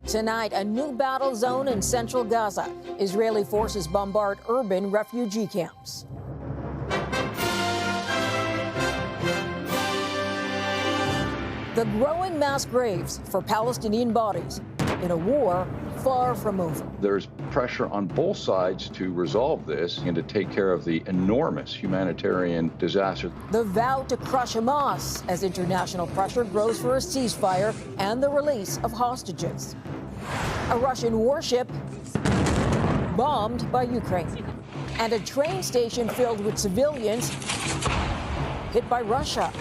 Tonight, a new battle zone in central Gaza. Israeli forces bombard urban refugee camps. The growing mass graves for Palestinian bodies in a war far from over. There's pressure on both sides to resolve this and to take care of the enormous humanitarian disaster. The vow to crush Hamas as international pressure grows for a ceasefire and the release of hostages. A Russian warship bombed by Ukraine. And a train station filled with civilians hit by Russia.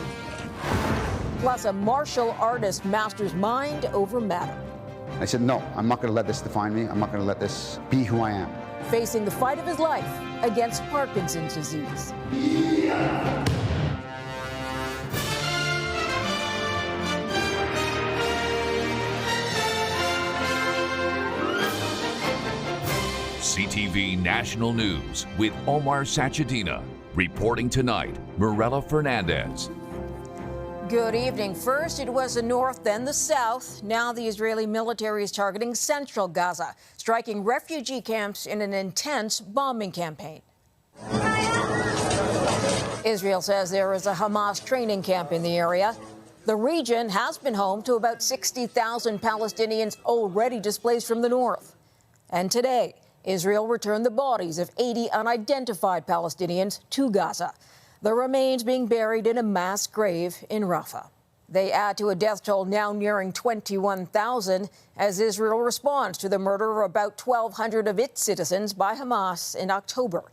Plus, a martial artist masters mind over matter. I said, no, I'm not going to let this define me. I'm not going to let this be who I am. Facing the fight of his life against Parkinson's disease. CTV National News with Omar Sachedina. Reporting tonight, Mirella Fernandez. Good evening. First, it was the north, then the south. Now the Israeli military is targeting central Gaza, striking refugee camps in an intense bombing campaign. Israel says there is a Hamas training camp in the area. The region has been home to about 60,000 Palestinians already displaced from the north. And today, Israel returned the bodies of 80 unidentified Palestinians to Gaza. The remains being buried in a mass grave in Rafah. They add to a death toll now nearing 21,000 as Israel responds to the murder of about 1,200 of its citizens by Hamas in October.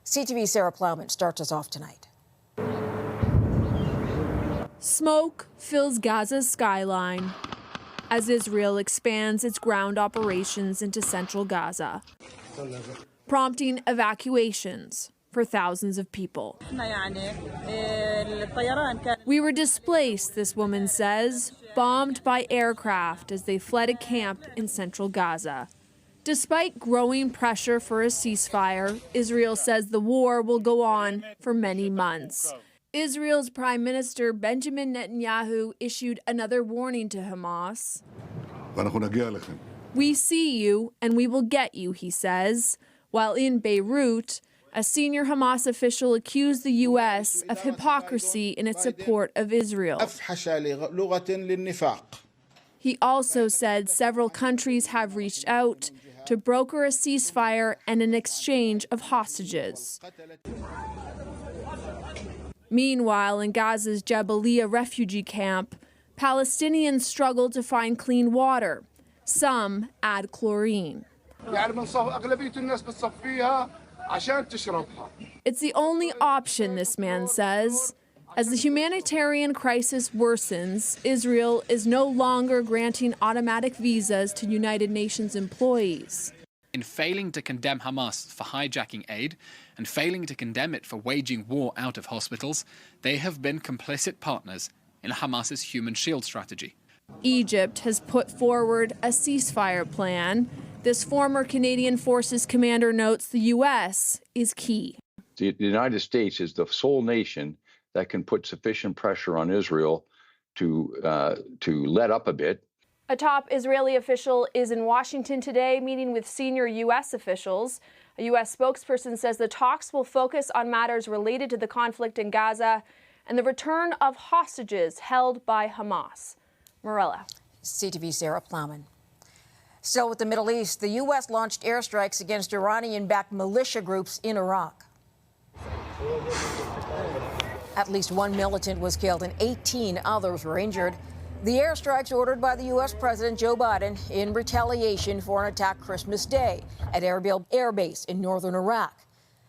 CTV's Sarah Plowman starts us off tonight. Smoke fills Gaza's skyline as Israel expands its ground operations into central Gaza, prompting evacuations for thousands of people. We were displaced, this woman says, bombed by aircraft as they fled a camp in central Gaza. Despite growing pressure for a ceasefire, Israel says the war will go on for many months. Israel's Prime Minister Benjamin Netanyahu issued another warning to Hamas. We see you and we will get you, he says. While in Beirut, a senior Hamas official accused the U.S. of hypocrisy in its support of Israel. He also said several countries have reached out to broker a ceasefire and an exchange of hostages. Meanwhile, in Gaza's Jabalia refugee camp, Palestinians struggle to find clean water. Some add chlorine. It's the only option, this man says. As the humanitarian crisis worsens, Israel is no longer granting automatic visas to United Nations employees. In failing to condemn Hamas for hijacking aid and failing to condemn it for waging war out of hospitals, they have been complicit partners in Hamas's human shield strategy. Egypt has put forward a ceasefire plan. This former Canadian Forces commander notes the U.S. is key. The United States is the sole nation that can put sufficient pressure on Israel to let up a bit. A top Israeli official is in Washington today meeting with senior U.S. officials. A U.S. spokesperson says the talks will focus on matters related to the conflict in Gaza and the return of hostages held by Hamas. Mirella. CTV Sarah Plowman. Still with the Middle East, the U.S. launched airstrikes against Iranian-backed militia groups in Iraq. At least one militant was killed and 18 others were injured. The airstrikes ordered by the U.S. President Joe Biden in retaliation for an attack Christmas Day at Erbil Air Base in northern Iraq.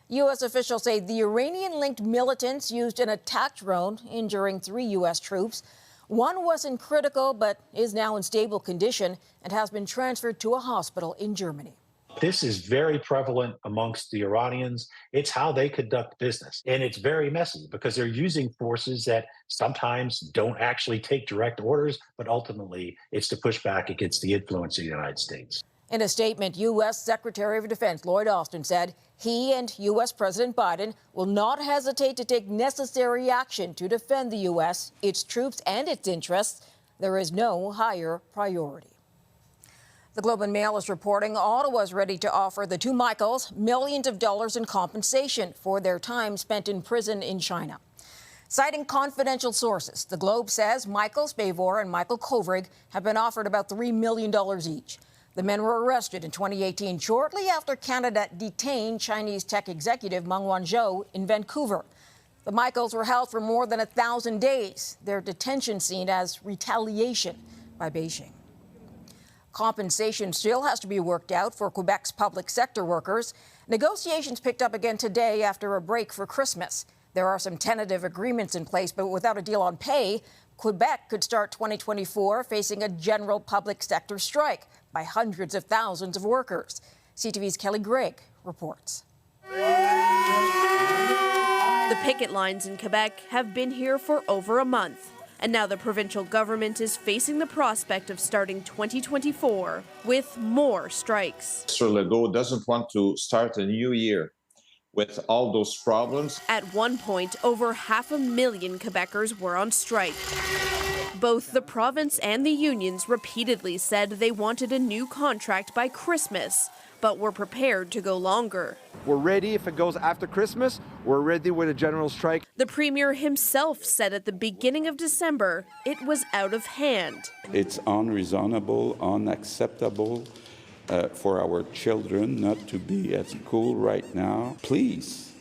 U.S. officials say the Iranian-linked militants used an attack drone, injuring 3 U.S. troops. One was in critical but is now in stable condition and has been transferred to a hospital in Germany. This is very prevalent amongst the Iranians. It's how they conduct business. And it's very messy because they're using forces that sometimes don't actually take direct orders, but ultimately it's to push back against the influence of the United States. In a statement, U.S. Secretary of Defense Lloyd Austin said he and U.S. President Biden will not hesitate to take necessary action to defend the U.S., its troops, and its interests. There is no higher priority. The Globe and Mail is reporting Ottawa is ready to offer the two Michaels millions of dollars in compensation for their time spent in prison in China. Citing confidential sources, the Globe says Michael Spavor and Michael Kovrig have been offered about $3 million each. The men were arrested in 2018, shortly after Canada detained Chinese tech executive Meng Wanzhou in Vancouver. The Michaels were held for more than 1,000 days, their detention seen as retaliation by Beijing. Compensation still has to be worked out for Quebec's public sector workers. Negotiations picked up again today after a break for Christmas. There are some tentative agreements in place, but without a deal on pay, Quebec could start 2024 facing a general public sector strike by hundreds of thousands of workers. CTV's Kelly Gregg reports. The picket lines in Quebec have been here for over a month, and now the provincial government is facing the prospect of starting 2024 with more strikes. Mr. Legault doesn't want to start a new year with all those problems. At one point, over 500,000 Quebecers were on strike. Both the province and the unions repeatedly said they wanted a new contract by Christmas, but were prepared to go longer. We're ready if it goes after Christmas. We're ready with a general strike. The Premier himself said at the beginning of December it was out of hand. It's unreasonable, unacceptable for our children not to be at school right now. Please,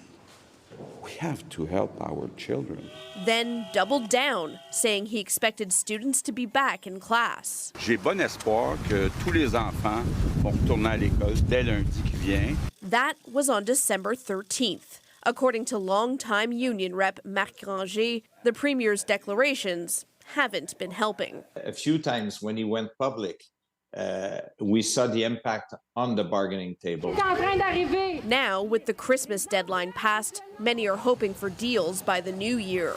we have to help our children. Then doubled down, saying he expected students to be back in class. J'ai bon espoir que tous les enfants vont retourner à l'école dès lundi qui vient. That was on December 13th. According to longtime union rep Marc Granger, the Premier's declarations haven't been helping. A few times when he went public, we saw the impact on the bargaining table. Now, with the Christmas deadline passed, many are hoping for deals by the new year.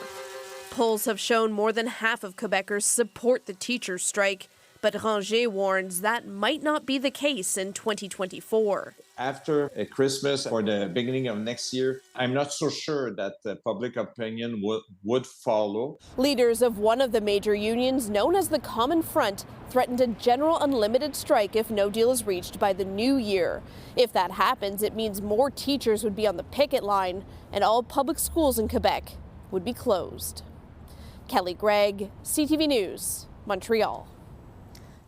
Polls have shown more than half of Quebecers support the teachers' strike, but Ranger warns that might not be the case in 2024. After Christmas or the beginning of next year, I'm not so sure that public opinion would follow. Leaders of one of the major unions, known as the Common Front, threatened a general unlimited strike if no deal is reached by the new year. If that happens, it means more teachers would be on the picket line and all public schools in Quebec would be closed. Kelly Gregg, CTV News, Montreal.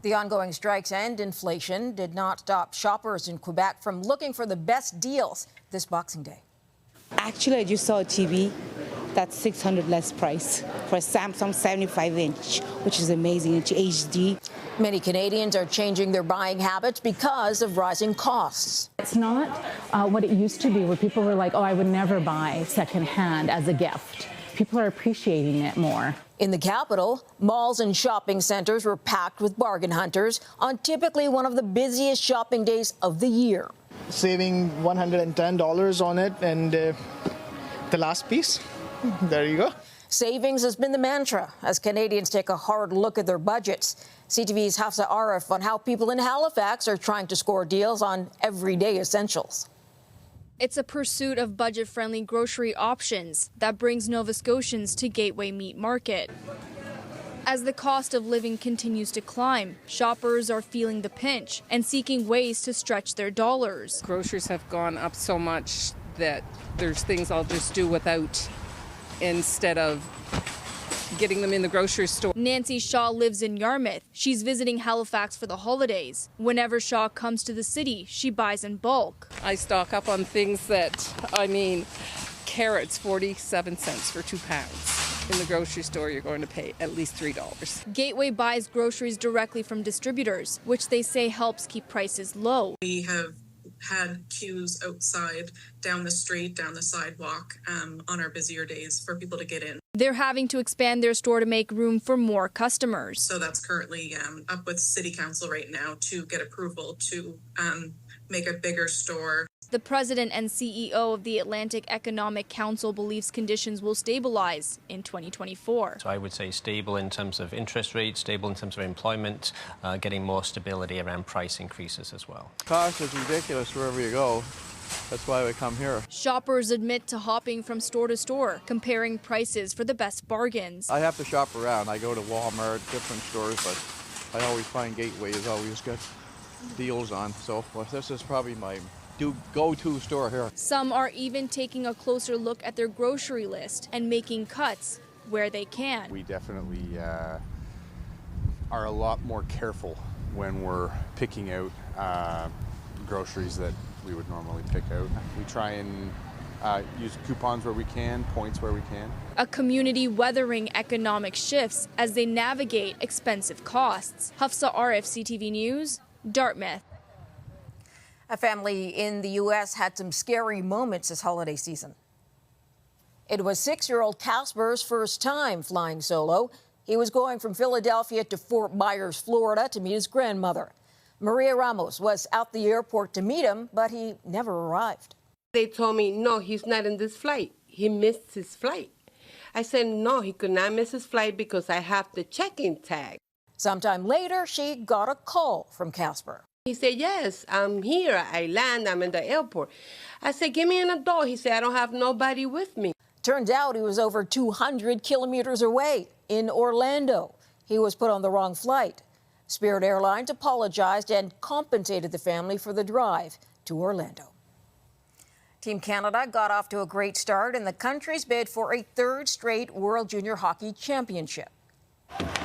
The ongoing strikes and inflation did not stop shoppers in Quebec from looking for the best deals this Boxing Day. Actually, I just saw a TV that's $600 less price for a Samsung 75-inch, which is amazing. It's HD. Many Canadians are changing their buying habits because of rising costs. It's not what it used to be, where people were like, oh, I would never buy secondhand as a gift. People are appreciating it more. In the capital, malls and shopping centers were packed with bargain hunters on typically one of the busiest shopping days of the year. Saving $110 on it, and the last piece, there you go. Savings has been the mantra as Canadians take a hard look at their budgets. CTV's Hafsa Arif on how people in Halifax are trying to score deals on everyday essentials. It's a pursuit of budget-friendly grocery options that brings Nova Scotians to Gateway Meat Market. As the cost of living continues to climb, shoppers are feeling the pinch and seeking ways to stretch their dollars. Groceries have gone up so much that there's things I'll just do without instead of getting them in the grocery store. Nancy Shaw lives in Yarmouth. She's visiting Halifax for the holidays. Whenever Shaw comes to the city, she buys in bulk. I stock up on things that, carrots, 47 cents for 2 pounds. In the grocery store, you're going to pay at least $3. Gateway buys groceries directly from distributors, which they say helps keep prices low. We have had queues outside, down the street, down the sidewalk on our busier days for people to get in. They're having to expand their store to make room for more customers. So that's currently up with City Council right now to get approval to make a bigger store. The president and CEO of the Atlantic Economic Council believes conditions will stabilize in 2024. So I would say stable in terms of interest rates, stable in terms of employment, getting more stability around price increases as well. Cost is ridiculous wherever you go. That's why we come here. Shoppers admit to hopping from store to store, comparing prices for the best bargains. I have to shop around. I go to Walmart, different stores, but I always find Gateway is always good. deals on. So this is probably my go-to store here. Some are even taking a closer look at their grocery list and making cuts where they can. We definitely are a lot more careful when we're picking out groceries that we would normally pick out. We try and use coupons where we can, points where we can. A community weathering economic shifts as they navigate expensive costs. Hafsa Arif, CTV News, Dartmouth. A family in the U.S. had some scary moments this holiday season. It was 6-year-old Casper's first time flying solo. He was going from Philadelphia to Fort Myers, Florida, to meet his grandmother. Maria Ramos was at the airport to meet him, but he never arrived. They told me, no, he's not in this flight. He missed his flight. I said, no, he could not miss his flight because I have the check-in tag. Sometime later, she got a call from Casper. He said, yes, I'm here. I land. I'm in the airport. I said, give me an adult. He said, I don't have nobody with me. Turns out he was over 200 kilometers away in Orlando. He was put on the wrong flight. Spirit Airlines apologized and compensated the family for the drive to Orlando. Team Canada got off to a great start in the country's bid for a third straight World Junior Hockey Championship.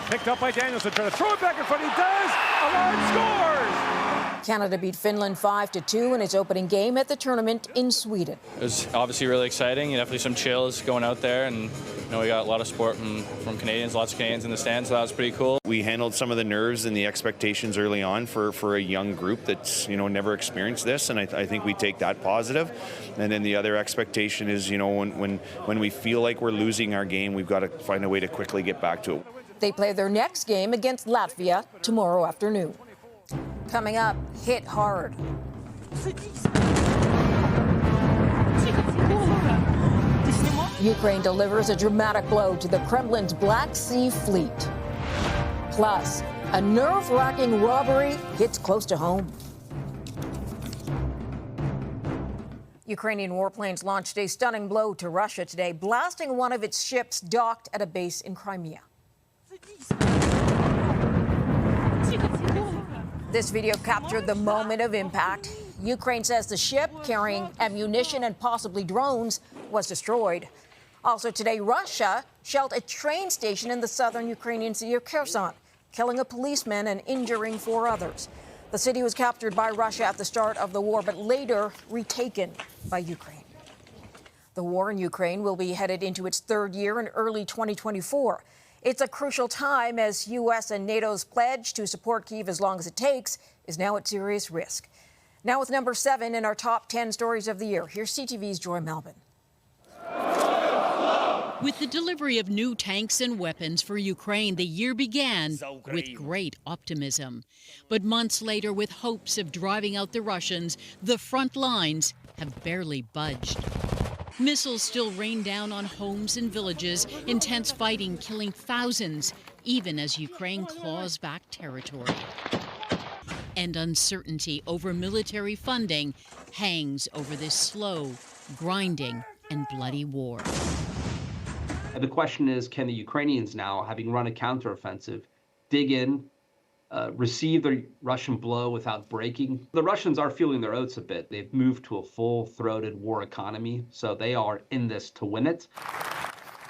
Picked up by Danielson, trying to throw it back in front. He does. Allard scores. Canada beat Finland 5-2 in its opening game at the tournament in Sweden. It was obviously really exciting. Definitely some chills going out there, and we got a lot of support from Canadians, lots of Canadians in the stands, so that was pretty cool. We handled some of the nerves and the expectations early on for a young group that's never experienced this, and I think we take that positive. And then the other expectation is when we feel like we're losing our game, we've got to find a way to quickly get back to it. They play their next game against Latvia tomorrow afternoon. Coming up, hit hard. Ukraine delivers a dramatic blow to the Kremlin's Black Sea fleet. Plus, a nerve-wracking robbery hits close to home. Ukrainian warplanes launched a stunning blow to Russia today, blasting one of its ships docked at a base in Crimea. This video captured the moment of impact. Ukraine says the ship, carrying ammunition and possibly drones, was destroyed. Also today, Russia shelled a train station in the southern Ukrainian city of Kherson, killing a policeman and injuring 4 others. The city was captured by Russia at the start of the war, but later retaken by Ukraine. The war in Ukraine will be headed into its 3rd year in early 2024. It's a crucial time as U.S. and NATO's pledge to support Kyiv as long as it takes is now at serious risk. Now with number 7 in our top 10 stories of the year, here's CTV's Joy Melvin. With the delivery of new tanks and weapons for Ukraine, the year began with great optimism. But months later, with hopes of driving out the Russians, the front lines have barely budged. Missiles still rain down on homes and villages, intense fighting killing thousands, even as Ukraine claws back territory. And uncertainty over military funding hangs over this slow, grinding, and bloody war. The question is, can the Ukrainians now, having run a counteroffensive, dig in, receive the Russian blow without breaking? The Russians are feeling their oats a bit. They've moved to a full-throated war economy, so they are in this to win it.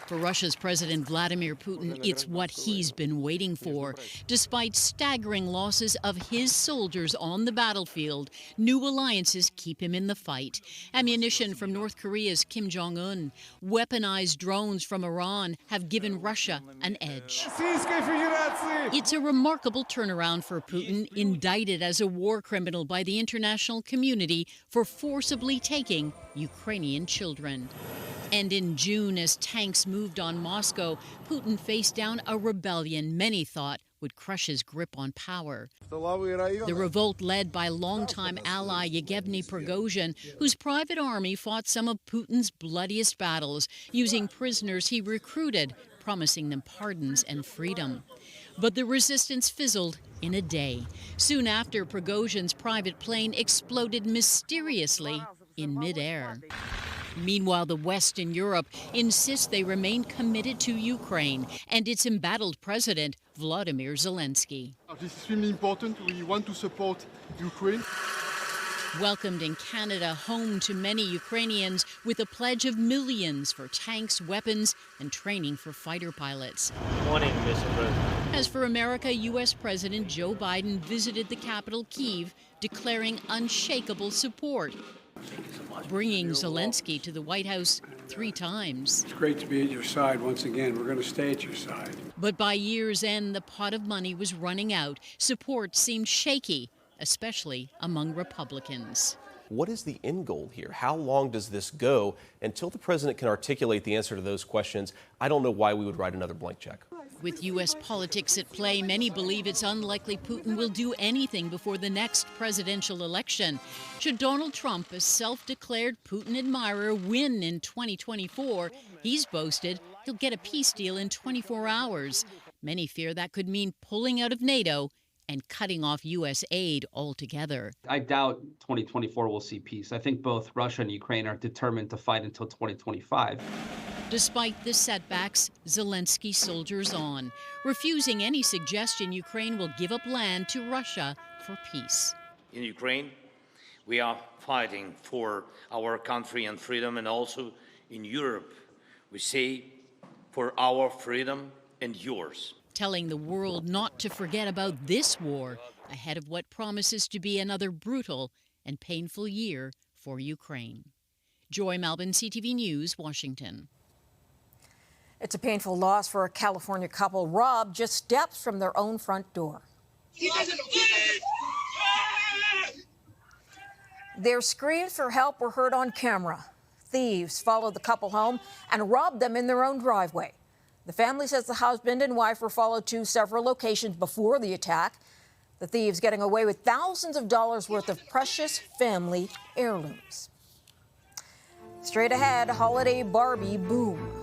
For Russia's President Vladimir Putin, it's what he's been waiting for. Despite staggering losses of his soldiers on the battlefield, new alliances keep him in the fight. Ammunition from North Korea's Kim Jong-un, weaponized drones from Iran have given Russia an edge. It's a remarkable turnaround for Putin, indicted as a war criminal by the international community for forcibly taking Ukrainian children. And in June, as tanks moved on Moscow, Putin faced down a rebellion many thought would crush his grip on power. The revolt led by longtime ally Yevgeny Prigozhin, whose private army fought some of Putin's bloodiest battles, using prisoners he recruited, promising them pardons and freedom. But the resistance fizzled in a day. Soon after, Prigozhin's private plane exploded mysteriously in midair. Meanwhile, the West and Europe insist they remain committed to Ukraine and its embattled president, Volodymyr Zelensky. This is extremely important. We want to support Ukraine. Welcomed in Canada, home to many Ukrainians, with a pledge of millions for tanks, weapons, and training for fighter pilots. Morning, Mr. President. As for America, U.S. President Joe Biden visited the capital, Kyiv, declaring unshakable support, bringing Zelensky to the White House 3 times. It's great to be at your side once again. We're going to stay at your side. But by year's end, the pot of money was running out. Support seemed shaky, especially among Republicans. What is the end goal here? How long does this go? Until the president can articulate the answer to those questions, I don't know why we would write another blank check. With U.S. politics at play, many believe it's unlikely Putin will do anything before the next presidential election. Should Donald Trump, a self-declared Putin admirer, win in 2024, he's boasted he'll get a peace deal in 24 hours. Many fear that could mean pulling out of NATO and cutting off U.S. aid altogether. I doubt 2024 will see peace. I think both Russia and Ukraine are determined to fight until 2025. Despite the setbacks, Zelensky soldiers on, refusing any suggestion Ukraine will give up land to Russia for peace. In Ukraine, we are fighting for our country and freedom, and also in Europe, we say for our freedom and yours. Telling the world not to forget about this war ahead of what promises to be another brutal and painful year for Ukraine. Joy Malbin, CTV News, Washington. It's a painful loss for a California couple robbed just steps from their own front door. Their screams for help were heard on camera. Thieves followed the couple home and robbed them in their own driveway. The family says the husband and wife were followed to several locations before the attack. The thieves getting away with thousands of dollars worth of precious family heirlooms. Straight ahead, holiday Barbie boom.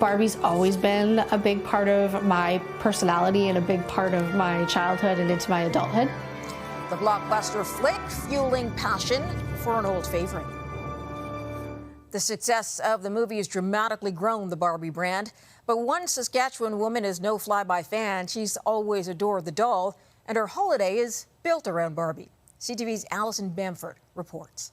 Barbie's always been a big part of my personality and a big part of my childhood and into my adulthood. The blockbuster flick fueling passion for an old favorite. The success of the movie has dramatically grown the Barbie brand. But one Saskatchewan woman is no flyby fan. She's always adored the doll, and her holiday is built around Barbie. CTV's Alison Bamford reports.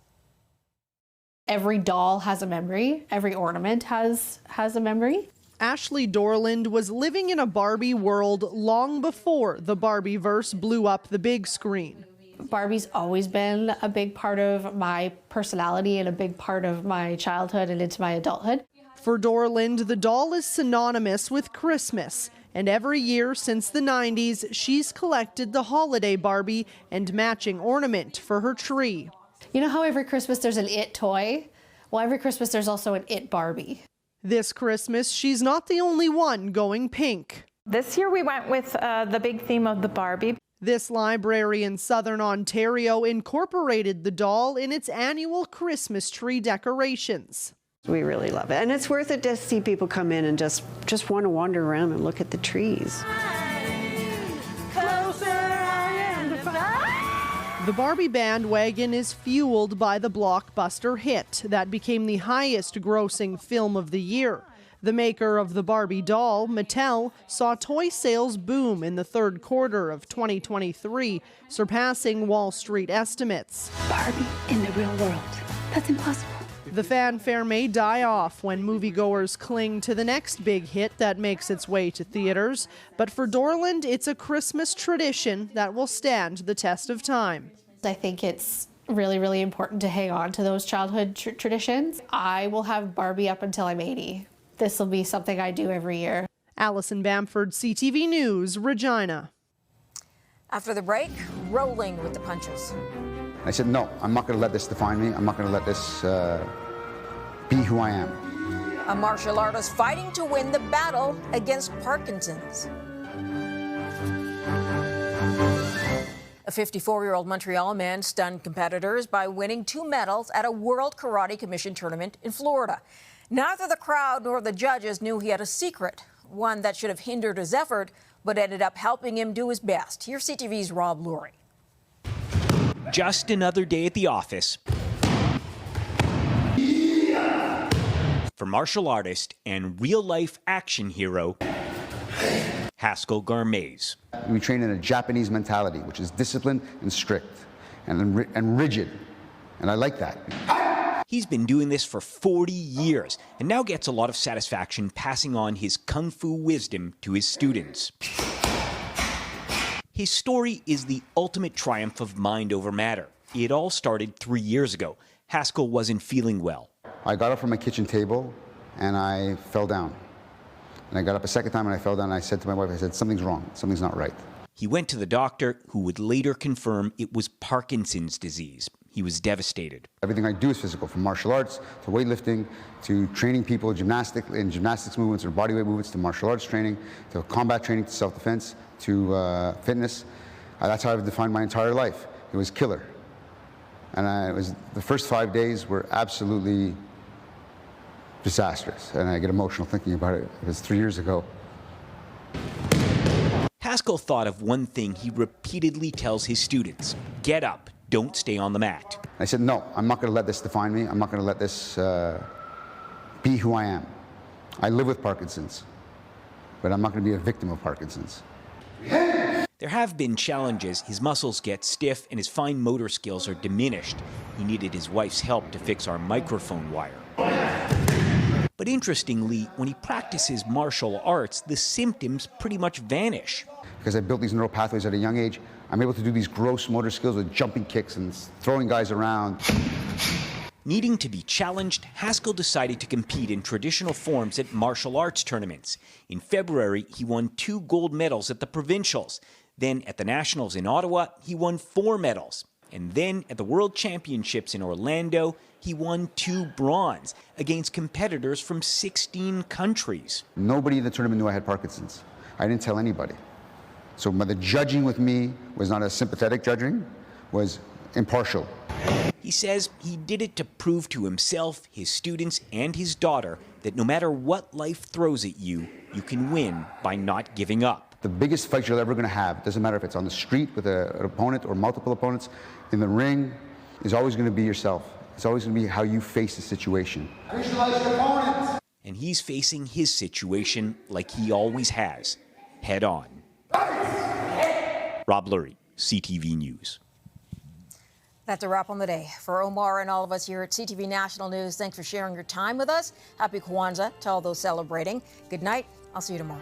Every doll has a memory. Every ornament has a memory. Ashley Dorland was living in a Barbie world long before the Barbie-verse blew up the big screen. Barbie's always been a big part of my personality and a big part of my childhood and into my adulthood. For Dorland, the doll is synonymous with Christmas, and every year since the 90s, she's collected the holiday Barbie and matching ornament for her tree. You know how every Christmas there's an It toy? Well, every Christmas there's also an It Barbie. This Christmas, she's not the only one going pink. This year we went with the big theme of the Barbie. This library in Southern Ontario incorporated the doll in its annual Christmas tree decorations. We really love it. And it's worth it to see people come in and just want to wander around and look at the trees. The Barbie bandwagon is fueled by the blockbuster hit that became the highest grossing film of the year. The maker of the Barbie doll, Mattel, saw toy sales boom in the third quarter of 2023, surpassing Wall Street estimates. Barbie in the real world. That's impossible. The fanfare may die off when moviegoers cling to the next big hit that makes its way to theaters. But for Dorland, it's a Christmas tradition that will stand the test of time. I think it's really, really important to hang on to those childhood traditions. I will have Barbie up until I'm 80. This will be something I do every year. Alison Bamford, CTV News, Regina. After the break, rolling with the punches. I said, no, I'm not going to let this define me. I'm not going to let this be who I am. A martial artist fighting to win the battle against Parkinson's. A 54-year-old Montreal man stunned competitors by winning 2 medals at a World Karate Commission tournament in Florida. Neither the crowd nor the judges knew he had a secret, one that should have hindered his effort, but ended up helping him do his best. Here's CTV's Rob Lurie. Just another day at the office for martial artist and real-life action hero Haskell Garmez. We train in a Japanese mentality, which is disciplined and strict and rigid. And I like that. He's been doing this for 40 years and now gets a lot of satisfaction passing on his kung fu wisdom to his students. His story is the ultimate triumph of mind over matter. It all started 3 years ago. Haskell wasn't feeling well. I got up from my kitchen table and I fell down. And I got up a second time and I fell down and I said to my wife, I said, something's wrong, something's not right. He went to the doctor, who would later confirm it was Parkinson's disease. He was devastated. Everything I do is physical, from martial arts to weightlifting to training people in gymnastics movements or bodyweight movements to martial arts training to combat training to self-defense to fitness. That's how I've defined my entire life. It was killer. And the first 5 days were absolutely disastrous. And I get emotional thinking about it. It was 3 years ago. Haskell thought of one thing he repeatedly tells his students: get up, don't stay on the mat. I said, no, I'm not going to let this define me. I'm not going to let this be who I am. I live with Parkinson's, but I'm not going to be a victim of Parkinson's. There have been challenges. His muscles get stiff and his fine motor skills are diminished. He needed his wife's help to fix our microphone wire. But interestingly, when he practices martial arts, the symptoms pretty much vanish. Because I built these neural pathways at a young age, I'm able to do these gross motor skills with jumping kicks and throwing guys around. Needing to be challenged, Haskell decided to compete in traditional forms at martial arts tournaments. In February, he won 2 gold medals at the provincials. Then at the nationals in Ottawa, he won 4 medals. And then at the World Championships in Orlando, he won 2 bronze against competitors from 16 countries. Nobody in the tournament knew I had Parkinson's. I didn't tell anybody. So the judging with me was not a sympathetic judging, was impartial. He says he did it to prove to himself, his students, and his daughter that no matter what life throws at you, you can win by not giving up. The biggest fight you're ever going to have, doesn't matter if it's on the street with an opponent or multiple opponents, in the ring, is always going to be yourself. It's always going to be how you face the situation. Visualize your opponents. And he's facing his situation like he always has, head on. Rob Lurie, CTV News. That's a wrap on the day. For Omar and all of us here at CTV National News, thanks for sharing your time with us. Happy Kwanzaa to all those celebrating. Good night. I'll see you tomorrow.